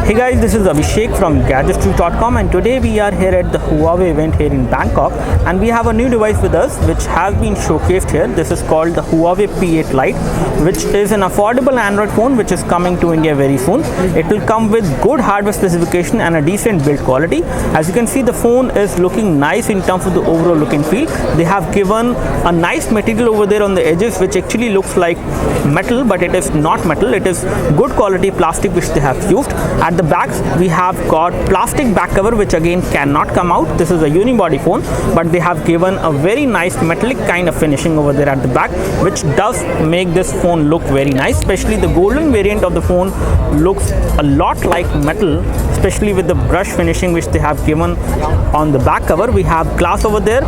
Hey guys, this is Abhishek from gadgetstreet.com, and today we are here at the Huawei event here in Bangkok, and we have a new device with us which has been showcased here. This is called the Huawei P8 Lite, which is an affordable Android phone which is coming to India very soon. It will come with good hardware specification and a decent build quality. As you can see, the phone is looking nice in terms of the overall look and feel. They have given a nice material over there on the edges which actually looks like metal, but it is not metal. It is good quality plastic which they have used. At the back we have got plastic back cover which again cannot come out. This is a unibody phone, but they have given a very nice metallic kind of finishing over there at the back, which does make this phone look very nice. Especially the golden variant of the phone looks a lot like metal, especially with the brush finishing which they have given on the back cover. We have glass over there,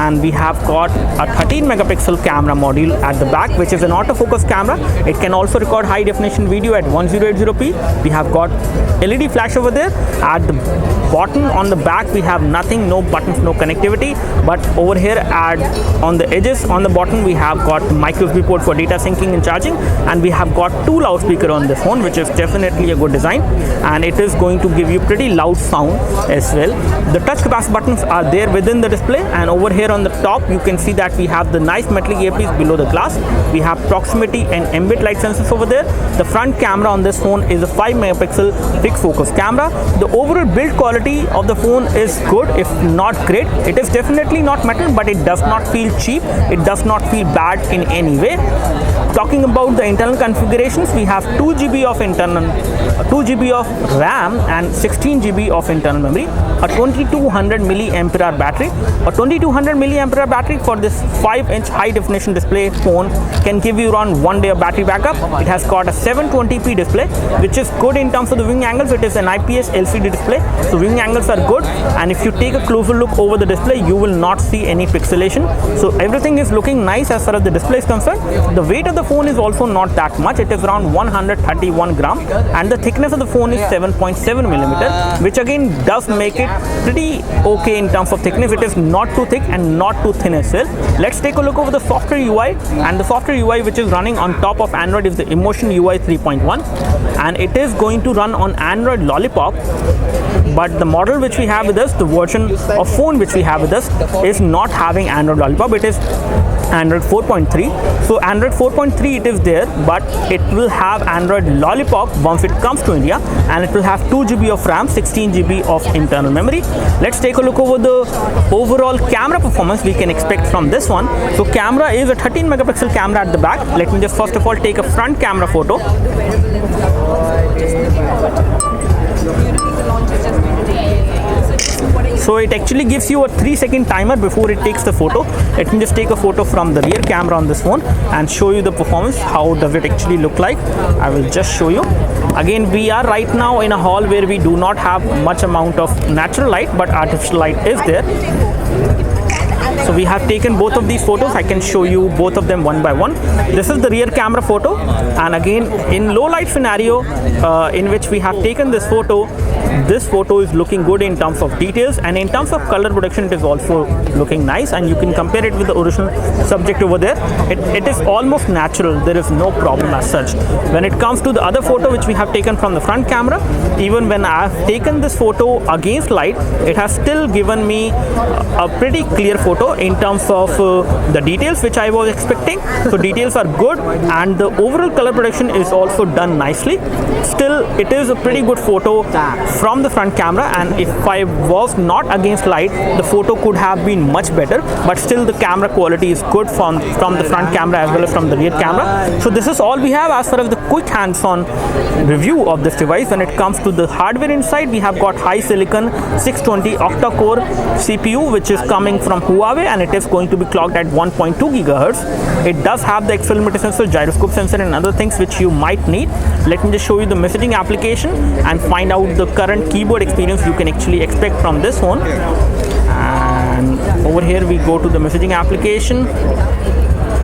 and we have got a 13 megapixel camera module at the back, which is an autofocus camera. It can also record high definition video at 1080p. We have got LED flash over there. At the bottom on the back we have nothing, no buttons, no connectivity, but over here on the edges on the bottom we have got micro USB port for data syncing and charging, and we have got two loudspeakers on this phone, which is definitely a good design, and it is going to give you pretty loud sound as well. The touch capacitor buttons are there within the display, and over here on the top you can see that we have the nice metallic earpiece below the glass. We have proximity and ambient light sensors over there. The front camera on this phone is a 5 megapixel fixed focus camera. The overall build quality of the phone is good, if not great. It is definitely not metal, but it does not feel cheap. It does not feel bad in any way. Talking about the internal configurations, we have 2 GB of RAM and 16 GB of internal memory, a 2200 milliampere hour battery. A 2200 milliampere hour battery for this 5-inch high definition display phone can give you around 1 day of battery backup. It has got a 720p display, which is good in terms of the viewing angles. It is an IPS LCD display, so viewing angles are good, and if you take a closer look over the display you will not see any pixelation. So everything is looking nice as far as the display is concerned. The weight of the phone is also not that much. It is around 131 gram, and the thickness of the phone is 7.7 millimeter, which again does make it pretty okay in terms of thickness. It is not too thick and not too thin as well. Let's take a look over the software UI, and the software UI which is running on top of Android is the Emotion UI 3.1, and it is going to run on Android Lollipop. But the model which we have with us, the version of phone which we have with us, is not having Android Lollipop. It is Android 4.3. So Android 4.3 it is there, but it will have Android Lollipop once it comes to India, and it will have 2 GB of RAM, 16 GB of internal memory. Let's take a look over the overall camera performance we can expect from this one. So camera is a 13 megapixel camera at the back. Let me just first of all take a front camera photo. So it actually gives you a 3-second timer before it takes the photo. Let me just take a photo from the rear camera on this phone and show you the performance. How does it actually look like? I will just show you. Again, we are right now in a hall where we do not have much amount of natural light, but artificial light is there. So we have taken both of these photos. I can show you both of them one by one. This is the rear camera photo, and again in low light scenario in which we have taken this photo is looking good in terms of details, and in terms of color production it is also looking nice, and you can compare it with the original subject over there. It is almost natural. There is no problem as such. When it comes to the other photo which we have taken from the front camera, even when I have taken this photo against light, it has still given me a pretty clear photo in terms of the details which I was expecting. So details are good, and the overall color production is also done nicely. Still, it is a pretty good photo from the front camera, and if I was not against light, the photo could have been much better, but still the camera quality is good from the front camera as well as from the rear camera. So this is all we have as far as the quick hands-on review of this device. When it comes to the hardware inside, we have got high silicon 620 octa-core CPU which is coming from Huawei, and it is going to be clocked at 1.2 gigahertz. It does have the accelerometer sensor, gyroscope sensor, and other things which you might need. Let me just show you the messaging application and find out the current keyboard experience you can actually expect from this phone. And over here we go to the messaging application.